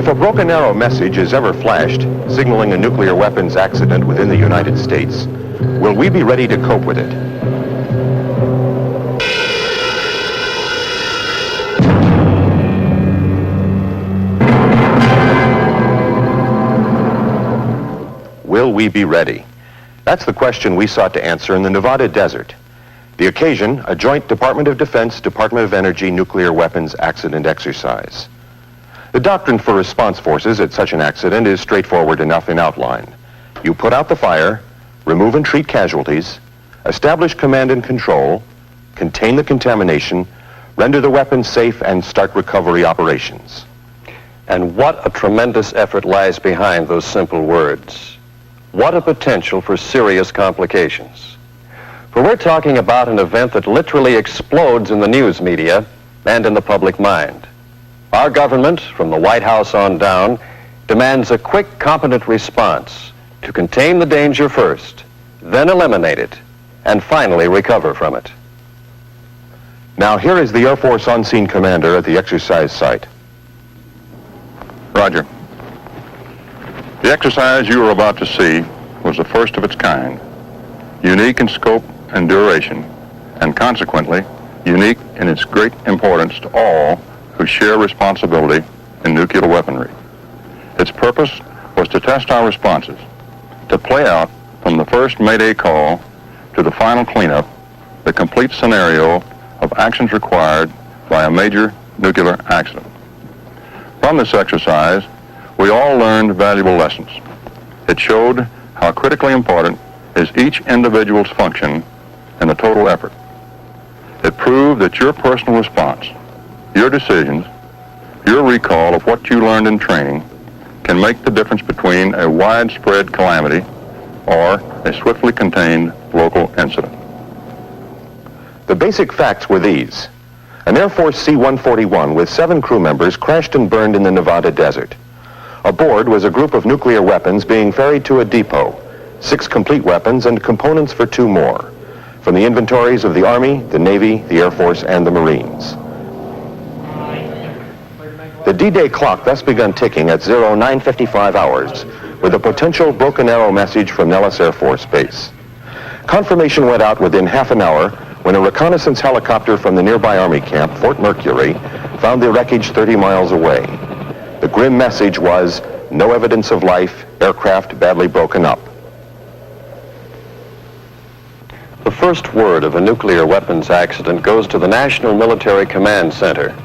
a broken arrow message is ever flashed, signaling a nuclear weapons accident within the United States, will we be ready to cope with it? Will we be ready? That's the question we sought to answer in the Nevada desert. The occasion, a joint Department of Defense, Department of Energy nuclear weapons accident exercise. The doctrine for response forces at such an accident is straightforward enough in outline. You put out the fire, remove and treat casualties, establish command and control, contain the contamination, render the weapons safe, and start recovery operations. And what a tremendous effort lies behind those simple words. What a potential for serious complications. For we're talking about an event that literally explodes in the news media and in the public mind. Our government, from the White House on down, demands a quick, competent response to contain the danger first, then eliminate it, and finally recover from it. Now here is the Air Force on-scene commander at the exercise site. Roger. The exercise you are about to see was the first of its kind, unique in scope and duration, and consequently unique in its great importance to all who share responsibility in nuclear weaponry. Its purpose was to test our responses, to play out from the first Mayday call to the final cleanup the complete scenario of actions required by a major nuclear accident. From this exercise, we all learned valuable lessons. It showed how critically important is each individual's function in the total effort. It proved that your personal response, your decisions, your recall of what you learned in training can make the difference between a widespread calamity or a swiftly contained local incident. The basic facts were these. An Air Force C-141 with 7 crew members crashed and burned in the Nevada desert. Aboard was a group of nuclear weapons being ferried to a depot, 6 complete weapons and components for 2 more, from the inventories of the Army, the Navy, the Air Force, and the Marines. The D-Day clock thus begun ticking at 09:55 hours with a potential broken arrow message from Nellis Air Force Base. Confirmation went out within half an hour when a reconnaissance helicopter from the nearby Army camp, Fort Mercury, found the wreckage 30 miles away. The grim message was, no evidence of life, aircraft badly broken up. The first word of a nuclear weapons accident goes to the National Military Command Center,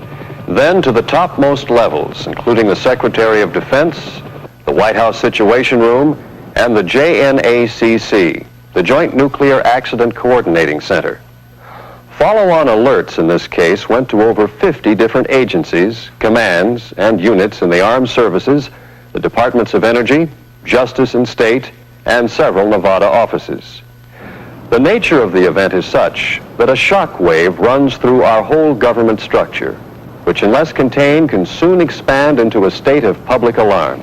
then to the topmost levels, including the Secretary of Defense, the White House Situation Room, and the JNACC, the Joint Nuclear Accident Coordinating Center. Follow-on alerts in this case went to over 50 different agencies, commands, and units in the armed services, the Departments of Energy, Justice and State, and several Nevada offices. The nature of the event is such that a shock wave runs through our whole government structure, which unless contained can soon expand into a state of public alarm.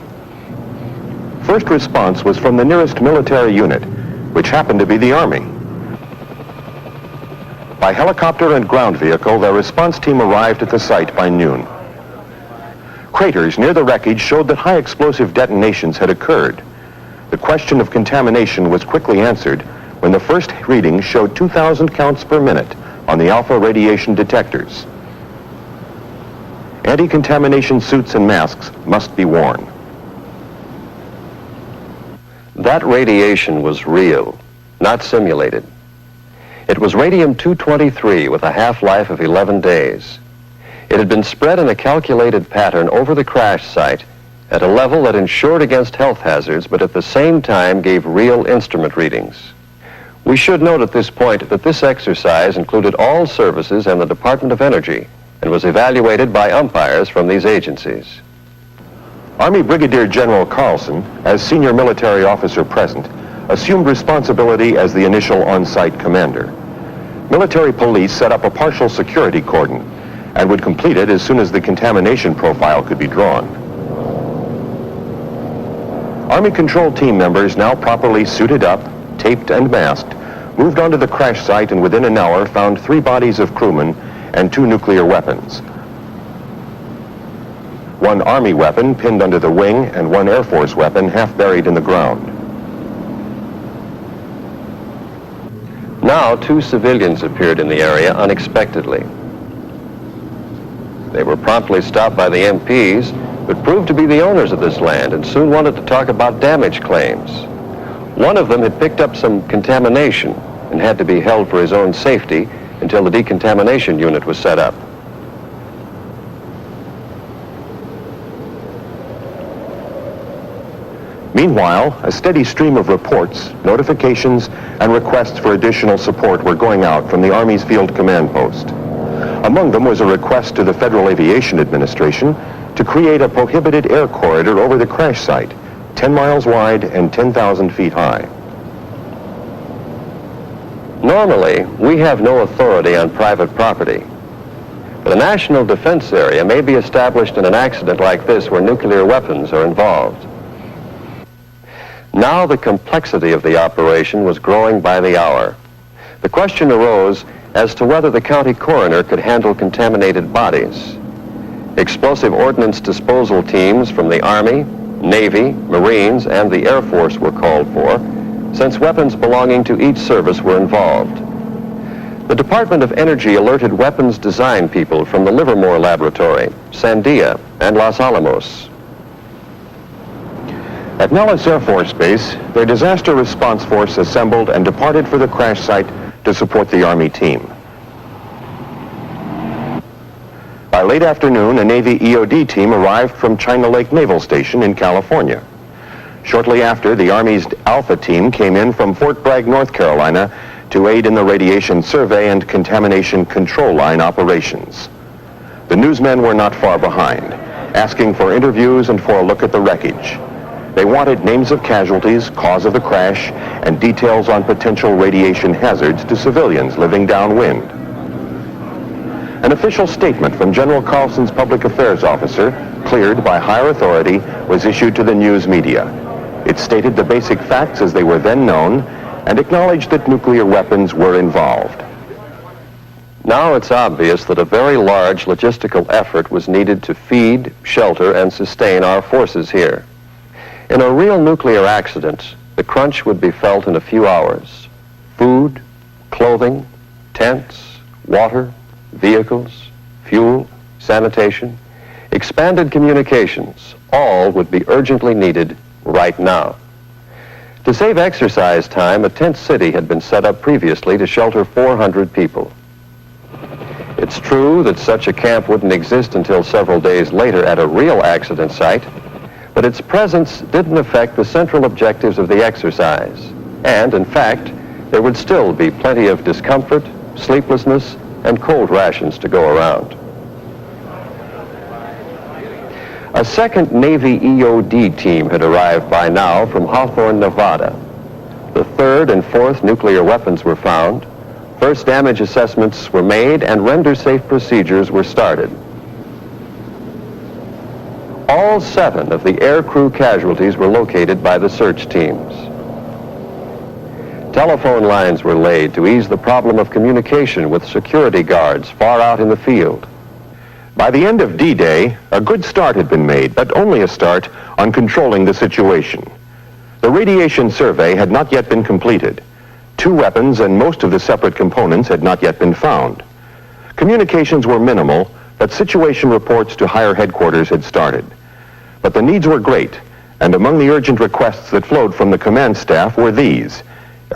First response was from the nearest military unit, which happened to be the Army. By helicopter and ground vehicle, their response team arrived at the site by noon. Craters near the wreckage showed that high explosive detonations had occurred. The question of contamination was quickly answered when the first readings showed 2,000 counts per minute on the alpha radiation detectors. Anti-contamination suits and masks must be worn. That radiation was real, not simulated. It was radium-223 with a half-life of 11 days. It had been spread in a calculated pattern over the crash site at a level that ensured against health hazards, but at the same time gave real instrument readings. We should note at this point that this exercise included all services and the Department of Energy and was evaluated by umpires from these agencies. Army Brigadier General Carlson, as senior military officer present, assumed responsibility as the initial on-site commander. Military police set up a partial security cordon and would complete it as soon as the contamination profile could be drawn. Army control team members, now properly suited up, taped and masked, moved onto the crash site and within an hour found 3 bodies of crewmen and 2 nuclear weapons. one Army weapon pinned under the wing and one Air Force weapon half buried in the ground. Now, 2 civilians appeared in the area unexpectedly. They were promptly stopped by the MPs, but proved to be the owners of this land and soon wanted to talk about damage claims. One of them had picked up some contamination and had to be held for his own safety until the decontamination unit was set up. Meanwhile, a steady stream of reports, notifications, and requests for additional support were going out from the Army's Field Command Post. Among them was a request to the Federal Aviation Administration to create a prohibited air corridor over the crash site, 10 miles wide and 10,000 feet high. Normally, we have no authority on private property, but a national defense area may be established in an accident like this where nuclear weapons are involved. Now the complexity of the operation was growing by the hour. The question arose as to whether the county coroner could handle contaminated bodies. Explosive ordnance disposal teams from the Army, Navy, Marines, and the Air Force were called for, since weapons belonging to each service were involved. The Department of Energy alerted weapons design people from the Livermore Laboratory, Sandia, and Los Alamos. At Nellis Air Force Base, their disaster response force assembled and departed for the crash site to support the Army team. By late afternoon, a Navy EOD team arrived from China Lake Naval Station in California. Shortly after, the Army's Alpha team came in from Fort Bragg, North Carolina, to aid in the radiation survey and contamination control line operations. The newsmen were not far behind, asking for interviews and for a look at the wreckage. They wanted names of casualties, cause of the crash, and details on potential radiation hazards to civilians living downwind. An official statement from General Carlson's public affairs officer, cleared by higher authority, was issued to the news media. It stated the basic facts as they were then known and acknowledged that nuclear weapons were involved. Now it's obvious that a very large logistical effort was needed to feed, shelter, and sustain our forces here. In a real nuclear accident, the crunch would be felt in a few hours. Food, clothing, tents, water, vehicles, fuel, sanitation, expanded communications, all would be urgently needed right now. To save exercise time, a tent city had been set up previously to shelter 400 people. It's true that such a camp wouldn't exist until several days later at a real accident site, but its presence didn't affect the central objectives of the exercise. And, in fact, there would still be plenty of discomfort, sleeplessness, and cold rations to go around. A second Navy EOD team had arrived by now from Hawthorne, Nevada. The 3rd and 4th nuclear weapons were found, first damage assessments were made, and render-safe procedures were started. All 7 of the air crew casualties were located by the search teams. Telephone lines were laid to ease the problem of communication with security guards far out in the field. By the end of D-Day, a good start had been made, but only a start on controlling the situation. The radiation survey had not yet been completed. 2 weapons and most of the separate components had not yet been found. Communications were minimal, but situation reports to higher headquarters had started. But the needs were great, and among the urgent requests that flowed from the command staff were these: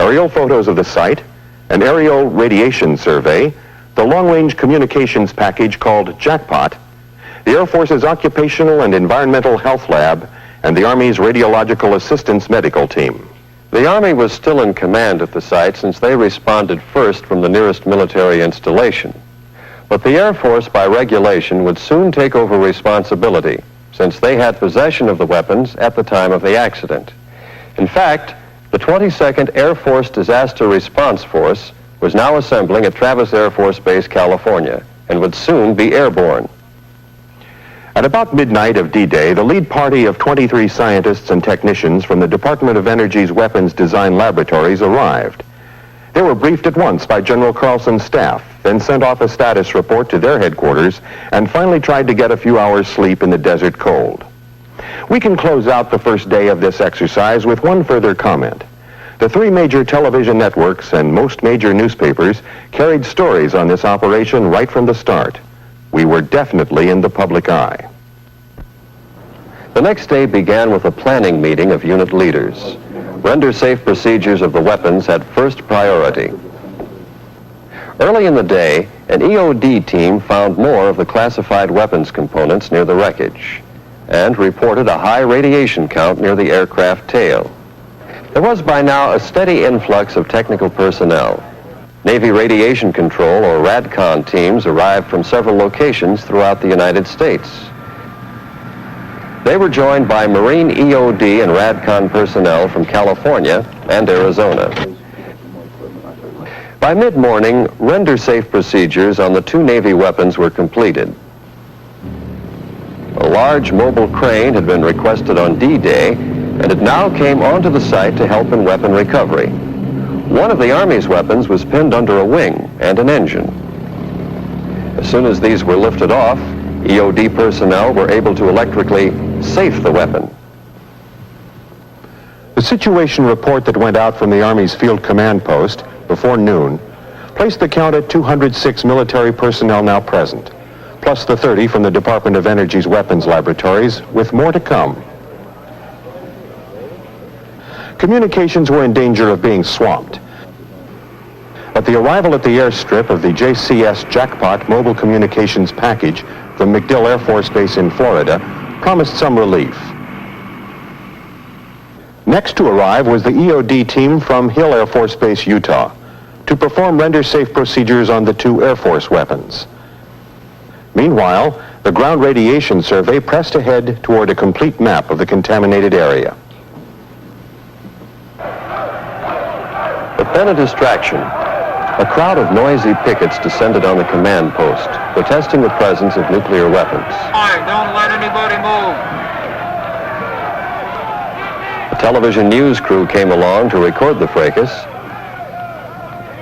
aerial photos of the site, an aerial radiation survey, the long-range communications package called Jackpot, the Air Force's Occupational and Environmental Health Lab, and the Army's Radiological Assistance Medical Team. The Army was still in command at the site since they responded first from the nearest military installation. But the Air Force, by regulation, would soon take over responsibility, since they had possession of the weapons at the time of the accident. In fact, the 22nd Air Force Disaster Response Force was now assembling at Travis Air Force Base, California, and would soon be airborne. At about midnight of D-Day, the lead party of 23 scientists and technicians from the Department of Energy's Weapons Design Laboratories arrived. They were briefed at once by General Carlson's staff, then sent off a status report to their headquarters, and finally tried to get a few hours' sleep in the desert cold. We can close out the first day of this exercise with one further comment. The 3 major television networks and most major newspapers carried stories on this operation right from the start. We were definitely in the public eye. The next day began with a planning meeting of unit leaders. Render-safe procedures of the weapons had first priority. Early in the day, an EOD team found more of the classified weapons components near the wreckage and reported a high radiation count near the aircraft tail. There was by now a steady influx of technical personnel. Navy Radiation Control, or RADCON teams, arrived from several locations throughout the United States. They were joined by Marine EOD and RADCON personnel from California and Arizona. By mid-morning, render-safe procedures on the 2 Navy weapons were completed. A large mobile crane had been requested on D-Day, and it now came onto the site to help in weapon recovery. One of the Army's weapons was pinned under a wing and an engine. As soon as these were lifted off, EOD personnel were able to electrically safe the weapon. The situation report that went out from the Army's Field Command Post before noon placed the count at 206 military personnel now present, plus the 30 from the Department of Energy's weapons laboratories, with more to come. Communications were in danger of being swamped, but the arrival at the airstrip of the JCS Jackpot mobile communications package from MacDill Air Force Base in Florida promised some relief. Next to arrive was the EOD team from Hill Air Force Base, Utah, to perform render-safe procedures on the 2 Air Force weapons. Meanwhile, the ground radiation survey pressed ahead toward a complete map of the contaminated area. But then a distraction. A crowd of noisy pickets descended on the command post, protesting the presence of nuclear weapons. All right, don't let anybody move. A television news crew came along to record the fracas,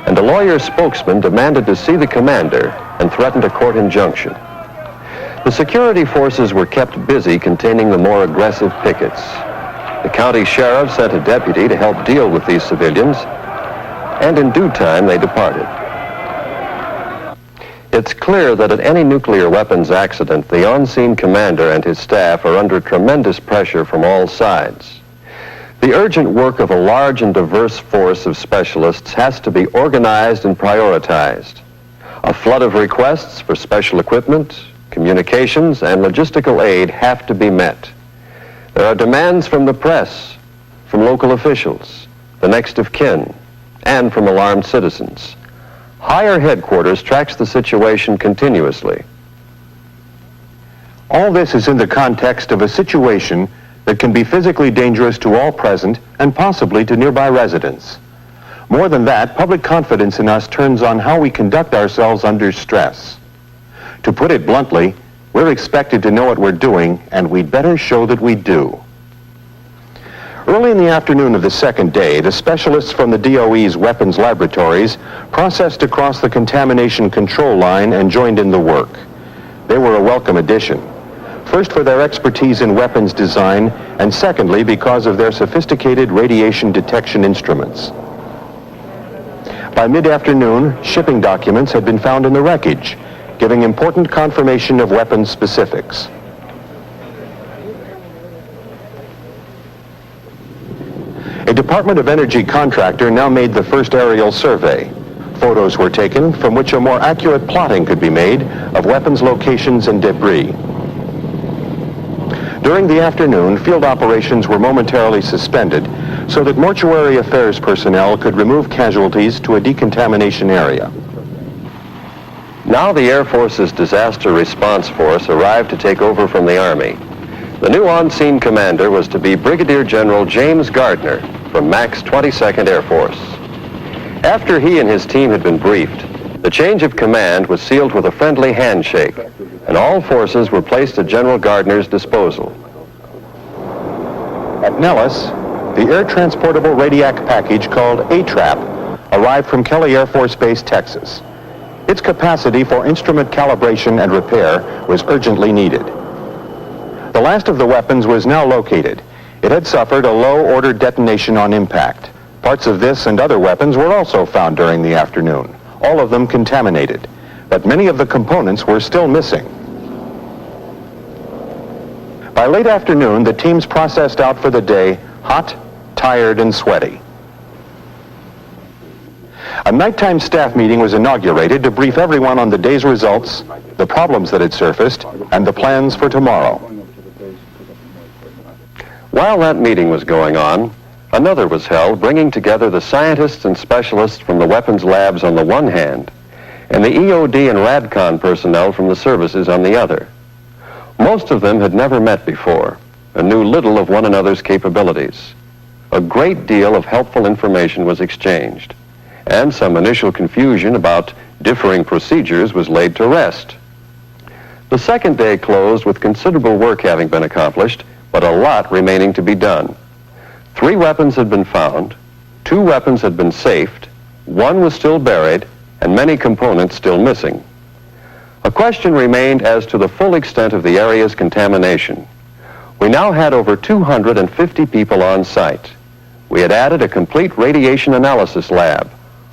and a lawyer spokesman demanded to see the commander and threatened a court injunction. The security forces were kept busy containing the more aggressive pickets. The county sheriff sent a deputy to help deal with these civilians, and in due time they departed. It's clear that at any nuclear weapons accident, the on-scene commander and his staff are under tremendous pressure from all sides. The urgent work of a large and diverse force of specialists has to be organized and prioritized. A flood of requests for special equipment, communications, and logistical aid have to be met. There are demands from the press, from local officials, the next of kin, and from alarmed citizens. Higher headquarters tracks the situation continuously. All this is in the context of a situation that can be physically dangerous to all present and possibly to nearby residents. More than that, public confidence in us turns on how we conduct ourselves under stress. To put it bluntly, we're expected to know what we're doing, and we'd better show that we do. Early in the afternoon of the second day, the specialists from the DOE's weapons laboratories processed across the contamination control line and joined in the work. They were a welcome addition. First, for their expertise in weapons design, and secondly, because of their sophisticated radiation detection instruments. By mid-afternoon, shipping documents had been found in the wreckage, giving important confirmation of weapons specifics. A Department of Energy contractor now made the first aerial survey. Photos were taken from which a more accurate plotting could be made of weapons locations and debris. During the afternoon, field operations were momentarily suspended so that mortuary affairs personnel could remove casualties to a decontamination area. Now the Air Force's Disaster Response Force arrived to take over from the Army. The new on-scene commander was to be Brigadier General James Gardner from MAX 22nd Air Force. After he and his team had been briefed, the change of command was sealed with a friendly handshake, and all forces were placed at General Gardner's disposal. At Nellis, the air transportable Radiac package called A-Trap arrived from Kelly Air Force Base, Texas. Its capacity for instrument calibration and repair was urgently needed. The last of the weapons was now located. It had suffered a low-order detonation on impact. Parts of this and other weapons were also found during the afternoon, all of them contaminated, but many of the components were still missing. By late afternoon, the teams processed out for the day, hot, tired, and sweaty. A nighttime staff meeting was inaugurated to brief everyone on the day's results, the problems that had surfaced, and the plans for tomorrow. While that meeting was going on, another was held, bringing together the scientists and specialists from the weapons labs on the one hand, and the EOD and RADCON personnel from the services on the other. Most of them had never met before and knew little of one another's capabilities. A great deal of helpful information was exchanged, and some initial confusion about differing procedures was laid to rest. The second day closed with considerable work having been accomplished, but a lot remaining to be done. 3 weapons had been found, 2 weapons had been safed, 1 was still buried, and many components still missing. A question remained as to the full extent of the area's contamination. We now had over 250 people on site. We had added a complete radiation analysis lab,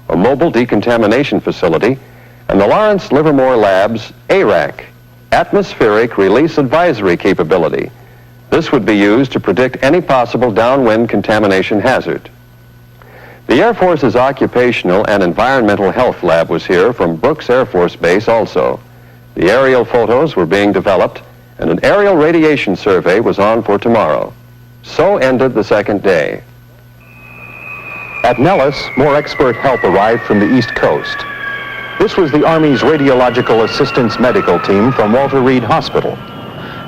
a mobile decontamination facility, and the Lawrence Livermore Lab's ARAC, Atmospheric Release Advisory Capability. This would be used to predict any possible downwind contamination hazard. The Air Force's Occupational and Environmental Health Lab was here from Brooks Air Force Base also. The aerial photos were being developed, and an aerial radiation survey was on for tomorrow. So ended the second day. At Nellis, more expert help arrived from the East Coast. This was the Army's Radiological Assistance Medical Team from Walter Reed Hospital.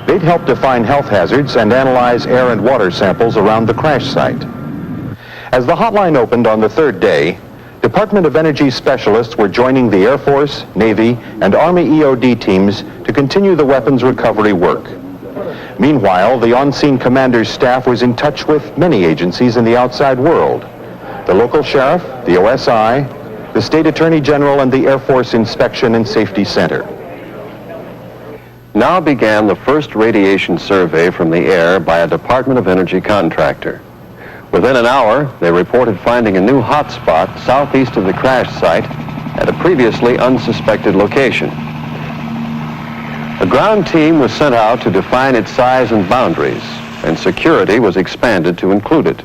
They'd help define health hazards and analyze air and water samples around the crash site. As the hotline opened on the third day, Department of Energy specialists were joining the Air Force, Navy, and Army EOD teams to continue the weapons recovery work. Meanwhile, the on-scene commander's staff was in touch with many agencies in the outside world: the local sheriff, the OSI, the State Attorney General, and the Air Force Inspection and Safety Center. Now began the first radiation survey from the air by a Department of Energy contractor. Within an hour, they reported finding a new hot spot southeast of the crash site at a previously unsuspected location. A ground team was sent out to define its size and boundaries, and security was expanded to include it.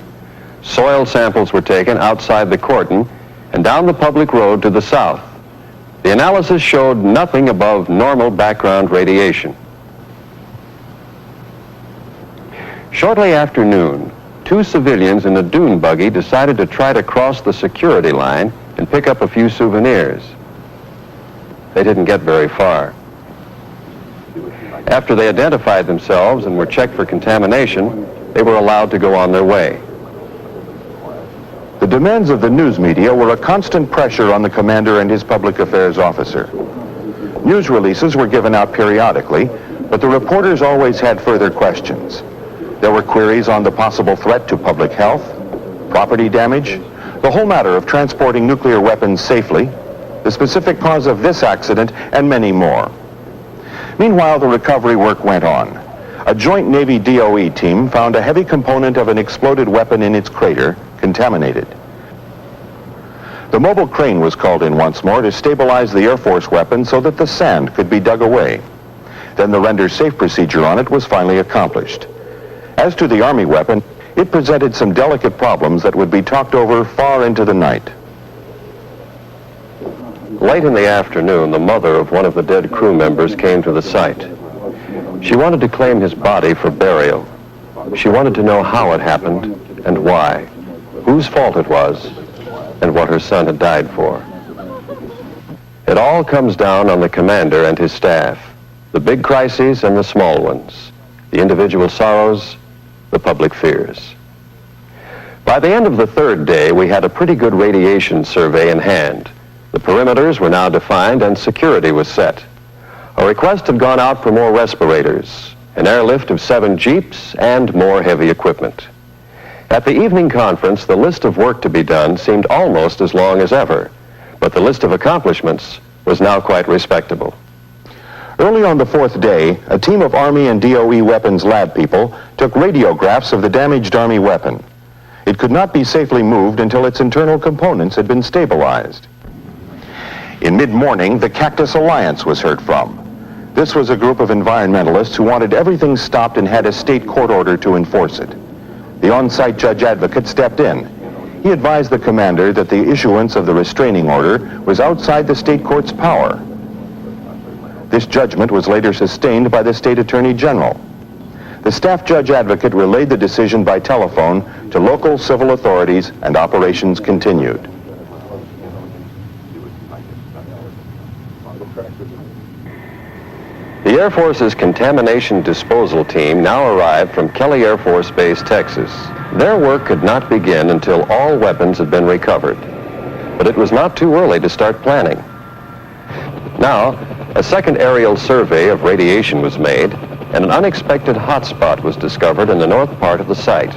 Soil samples were taken outside the cordon and down the public road to the south. The analysis showed nothing above normal background radiation. Shortly after noon, 2 civilians in a dune buggy decided to try to cross the security line and pick up a few souvenirs. They didn't get very far. After they identified themselves and were checked for contamination, they were allowed to go on their way. The demands of the news media were a constant pressure on the commander and his public affairs officer. News releases were given out periodically, but the reporters always had further questions. There were queries on the possible threat to public health, property damage, the whole matter of transporting nuclear weapons safely, the specific cause of this accident, and many more. Meanwhile, the recovery work went on. A joint Navy DOE team found a heavy component of an exploded weapon in its crater, contaminated. The mobile crane was called in once more to stabilize the Air Force weapon so that the sand could be dug away. Then the render safe procedure on it was finally accomplished. As to the Army weapon, it presented some delicate problems that would be talked over far into the night. Late in the afternoon, the mother of one of the dead crew members came to the site. She wanted to claim his body for burial. She wanted to know how it happened and why, whose fault it was, and what her son had died for. It all comes down on the commander and his staff, the big crises and the small ones, the individual sorrows, the public fears. By the end of the third day, we had a pretty good radiation survey in hand. The perimeters were now defined and security was set. A request had gone out for more respirators, an airlift of 7 jeeps, and more heavy equipment. At the evening conference, the list of work to be done seemed almost as long as ever, but the list of accomplishments was now quite respectable. Early on the fourth day, a team of Army and DOE weapons lab people took radiographs of the damaged Army weapon. It could not be safely moved until its internal components had been stabilized. In mid-morning, the Cactus Alliance was heard from. This was a group of environmentalists who wanted everything stopped and had a state court order to enforce it. The on-site judge advocate stepped in. He advised the commander that the issuance of the restraining order was outside the state court's power. This judgment was later sustained by the state attorney general. The staff judge advocate relayed the decision by telephone to local civil authorities, and operations continued. The Air Force's contamination disposal team now arrived from Kelly Air Force Base, Texas. Their work could not begin until all weapons had been recovered. But it was not too early to start planning. Now, a second aerial survey of radiation was made, and an unexpected hotspot was discovered in the north part of the site.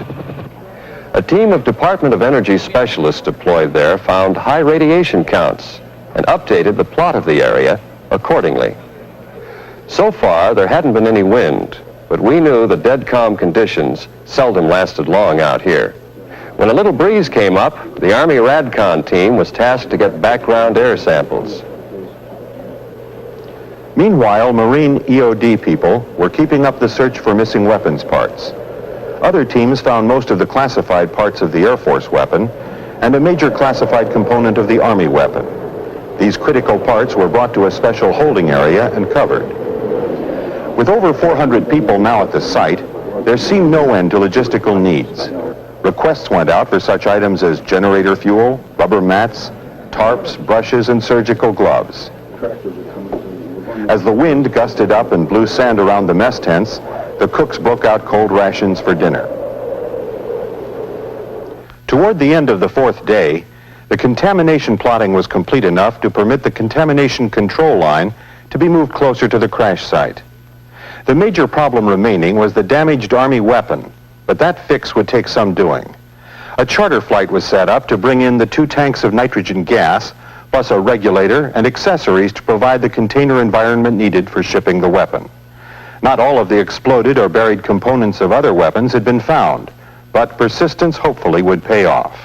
A team of Department of Energy specialists deployed there found high radiation counts and updated the plot of the area accordingly. So far, there hadn't been any wind, but we knew the dead calm conditions seldom lasted long out here. When a little breeze came up, the Army RADCON team was tasked to get background air samples. Meanwhile, Marine EOD people were keeping up the search for missing weapons parts. Other teams found most of the classified parts of the Air Force weapon and a major classified component of the Army weapon. These critical parts were brought to a special holding area and covered. With over 400 people now at the site, there seemed no end to logistical needs. Requests went out for such items as generator fuel, rubber mats, tarps, brushes, and surgical gloves. As the wind gusted up and blew sand around the mess tents, the cooks broke out cold rations for dinner. Toward the end of the fourth day, the contamination plotting was complete enough to permit the contamination control line to be moved closer to the crash site. The major problem remaining was the damaged Army weapon, but that fix would take some doing. A charter flight was set up to bring in the 2 tanks of nitrogen gas, plus a regulator and accessories to provide the container environment needed for shipping the weapon. Not all of the exploded or buried components of other weapons had been found, but persistence hopefully would pay off.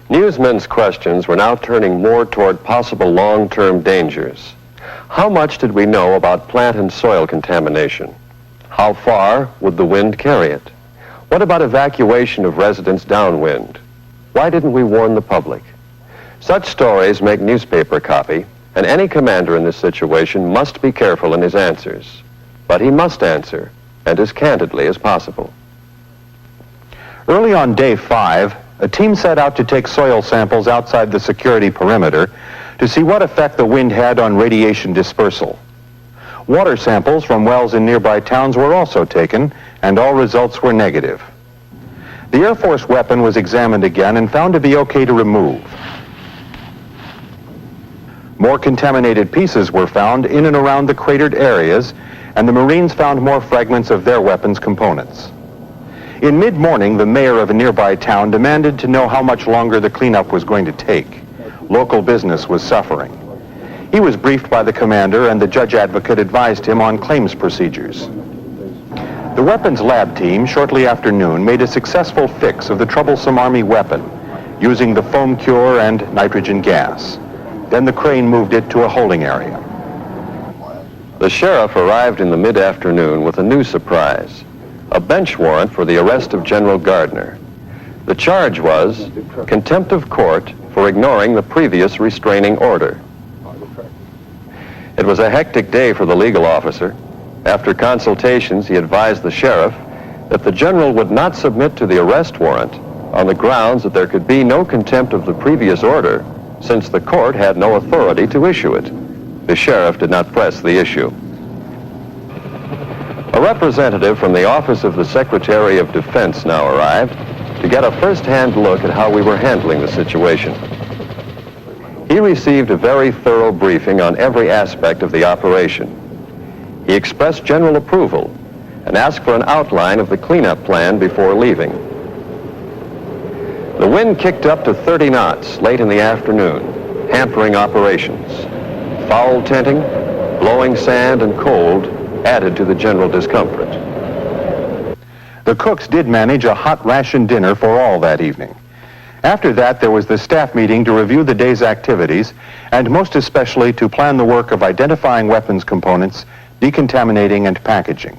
Newsmen's questions were now turning more toward possible long-term dangers. How much did we know about plant and soil contamination? How far would the wind carry it? What about evacuation of residents downwind? Why didn't we warn the public? Such stories make newspaper copy, and any commander in this situation must be careful in his answers. But he must answer, and as candidly as possible. Early on day 5, a team set out to take soil samples outside the security perimeter to see what effect the wind had on radiation dispersal. Water samples from wells in nearby towns were also taken, and all results were negative. The Air Force weapon was examined again and found to be okay to remove. More contaminated pieces were found in and around the cratered areas, and the Marines found more fragments of their weapons components. In mid-morning, the mayor of a nearby town demanded to know how much longer the cleanup was going to take. Local business was suffering. He was briefed by the commander, and the judge advocate advised him on claims procedures. The weapons lab team, shortly after noon, made a successful fix of the troublesome Army weapon, using the foam cure and nitrogen gas. Then the crane moved it to a holding area. The sheriff arrived in the mid-afternoon with a new surprise, a bench warrant for the arrest of General Gardner. The charge was contempt of court for ignoring the previous restraining order. It was a hectic day for the legal officer. After consultations, he advised the sheriff that the general would not submit to the arrest warrant on the grounds that there could be no contempt of the previous order, since the court had no authority to issue it. The sheriff did not press the issue. A representative from the Office of the Secretary of Defense now arrived to get a first-hand look at how we were handling the situation. He received a very thorough briefing on every aspect of the operation. He expressed general approval and asked for an outline of the cleanup plan before leaving. The wind kicked up to 30 knots late in the afternoon, hampering operations. Foul tenting, blowing sand, and cold added to the general discomfort. The cooks did manage a hot ration dinner for all that evening. After that, there was the staff meeting to review the day's activities, and most especially to plan the work of identifying weapons components, decontaminating, and packaging.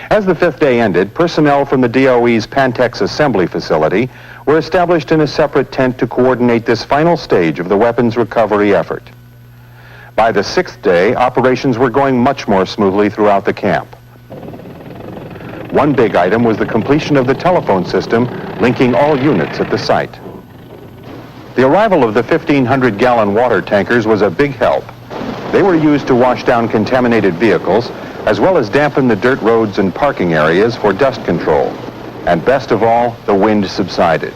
As the fifth day ended, personnel from the DOE's Pantex assembly facility were established in a separate tent to coordinate this final stage of the weapons recovery effort. By the sixth day, operations were going much more smoothly throughout the camp. One big item was the completion of the telephone system linking all units at the site. The arrival of the 1,500-gallon water tankers was a big help. They were used to wash down contaminated vehicles, as well as dampen the dirt roads and parking areas for dust control. And best of all, the wind subsided.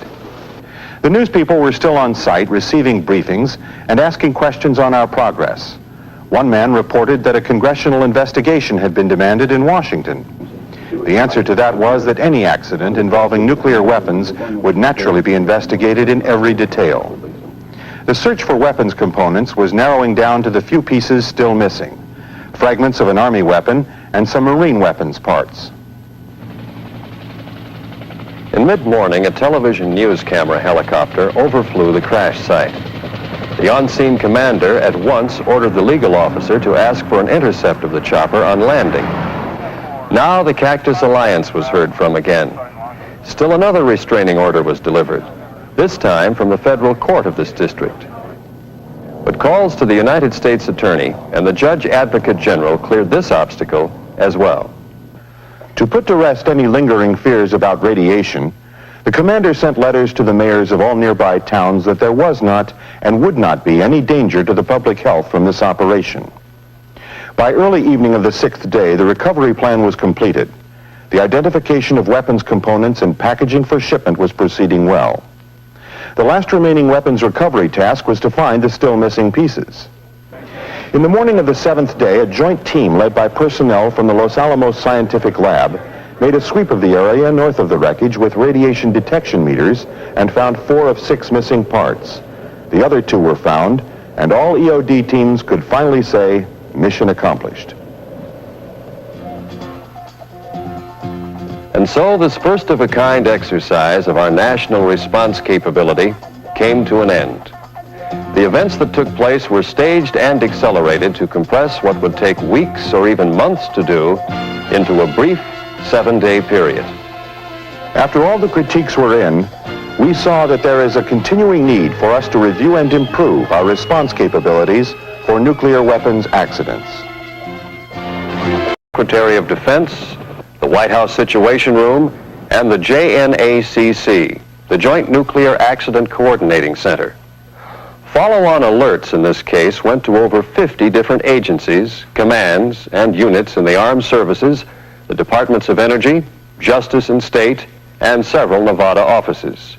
The news people were still on site receiving briefings and asking questions on our progress. One man reported that a congressional investigation had been demanded in Washington. The answer to that was that any accident involving nuclear weapons would naturally be investigated in every detail. The search for weapons components was narrowing down to the few pieces still missing: fragments of an Army weapon and some Marine weapons parts. In mid-morning, a television news camera helicopter overflew the crash site. The on-scene commander at once ordered the legal officer to ask for an intercept of the chopper on landing. Now the Cactus Alliance was heard from again. Still another restraining order was delivered, this time from the federal court of this district. But calls to the United States Attorney and the Judge Advocate General cleared this obstacle as well. To put to rest any lingering fears about radiation, the commander sent letters to the mayors of all nearby towns that there was not and would not be any danger to the public health from this operation. By early evening of the sixth day, the recovery plan was completed. The identification of weapons components and packaging for shipment was proceeding well. The last remaining weapons recovery task was to find the still missing pieces. In the morning of the seventh day, a joint team led by personnel from the Los Alamos Scientific Lab made a sweep of the area north of the wreckage with radiation detection meters and found 4 of 6 missing parts. The other 2 were found, and all EOD teams could finally say, mission accomplished. And so this first-of-a-kind exercise of our national response capability came to an end. The events that took place were staged and accelerated to compress what would take weeks or even months to do into a brief 7-day period. After all the critiques were in, we saw that there is a continuing need for us to review and improve our response capabilities for nuclear weapons accidents. Secretary of Defense, the White House Situation Room, and the JNACC, the Joint Nuclear Accident Coordinating Center. Follow-on alerts in this case went to over 50 different agencies, commands, and units in the armed services, the Departments of Energy, Justice and State, and several Nevada offices.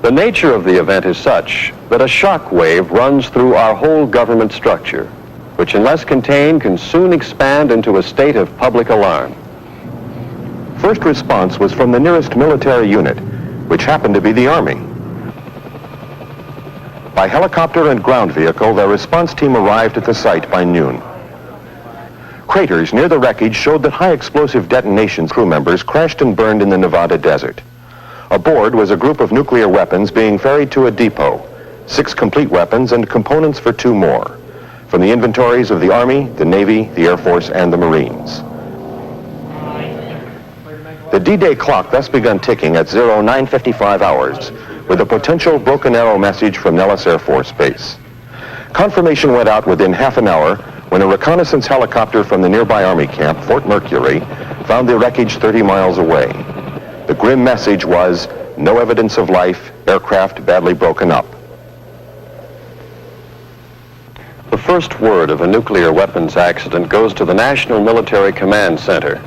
The nature of the event is such that a shock wave runs through our whole government structure, which unless contained can soon expand into a state of public alarm. First response was from the nearest military unit, which happened to be the Army. By helicopter and ground vehicle, their response team arrived at the site by noon. Craters near the wreckage showed that high explosive detonations crew members crashed and burned in the Nevada desert. Aboard was a group of nuclear weapons being ferried to a depot, 6 complete weapons and components for 2 more, from the inventories of the Army, the Navy, the Air Force, and the Marines. The D-Day clock thus begun ticking at 09:55 hours with a potential Broken Arrow message from Nellis Air Force Base. Confirmation went out within half an hour when a reconnaissance helicopter from the nearby Army camp, Fort Mercury, found the wreckage 30 miles away. The grim message was, no evidence of life, aircraft badly broken up. The first word of a nuclear weapons accident goes to the National Military Command Center,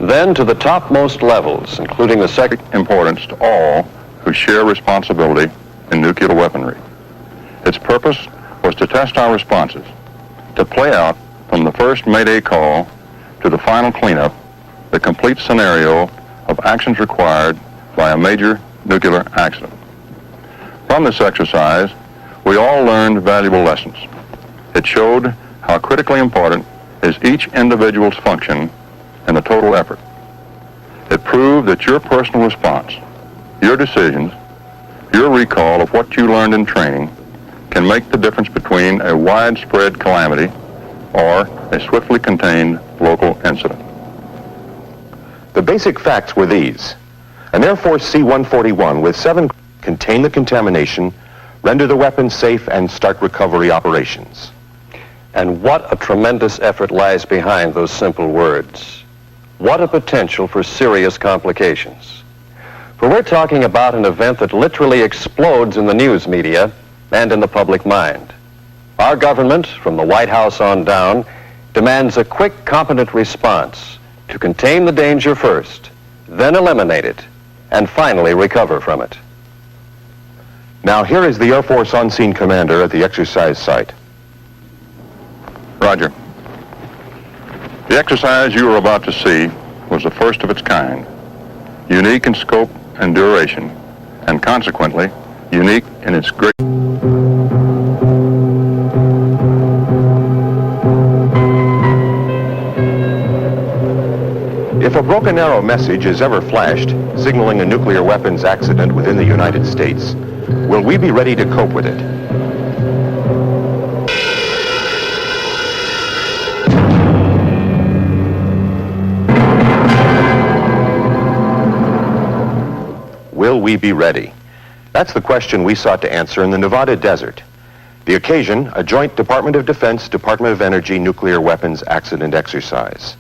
then to the topmost levels, including the Importance to all who share responsibility in nuclear weaponry. Its purpose was to test our responses, to play out from the first Mayday call to the final cleanup the complete scenario of actions required by a major nuclear accident. From this exercise, we all learned valuable lessons. It showed how critically important is each individual's function in the total effort. It proved that your personal response, your decisions, your recall of what you learned in training can make the difference between a widespread calamity or a swiftly contained local incident. The basic facts were these. An Air Force C-141 with 7 contain the contamination, render the weapon safe, and start recovery operations. And what a tremendous effort lies behind those simple words. What a potential for serious complications. For we're talking about an event that literally explodes in the news media and in the public mind. Our government, from the White House on down, demands a quick, competent response to contain the danger first, then eliminate it, and finally recover from it. Now here is the Air Force on-scene commander at the exercise site. Roger. The exercise you are about to see was the first of its kind, unique in scope and duration, and consequently, unique in its great... If a broken arrow message is ever flashed, signaling a nuclear weapons accident within the United States, will we be ready to cope with it? Will we be ready? That's the question we sought to answer in the Nevada desert. The occasion, a joint Department of Defense, Department of Energy nuclear weapons accident exercise.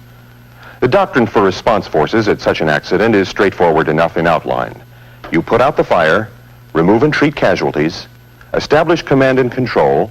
The doctrine for response forces at such an accident is straightforward enough in outline. You put out the fire, remove and treat casualties, establish command and control,